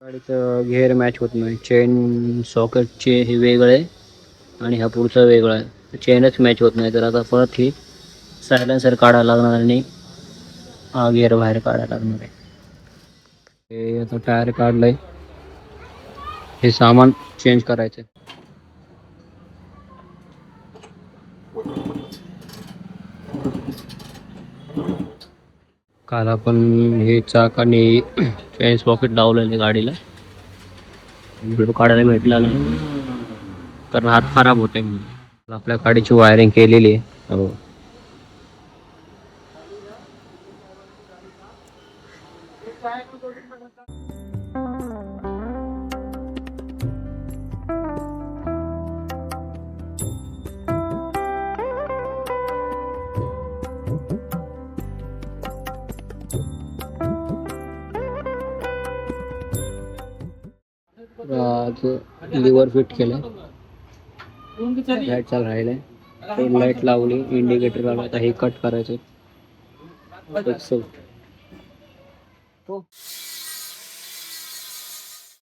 गाडीचं gear match होत नाही. चेन सॉकेटचे हे वेगळं आहे आणि हा पुढचा वेगळा आहे. चेनच मॅच होत नाही. तर आता परत ही सायलेन्सर काढायला लागणार आणि हा गिअर बाहेर काढायला लागणार आहे. हे आता टायर काढलंय. हे सामान चेंज करायचं. काल आपण हे चाक आणि चेन सॉकेट लावलेले गाडीला. व्हिडिओ काढायला भेटला नाही कारण हात खराब होते म्हणून. आपल्या गाडीची वायरिंग केलेली आहे. हो. आज लिव्हर फिट केलं. लाईट चालू राहिलंय. टेल लाईट लावली. इंडिकेटर लावला. आता हे कट करायचं. हो.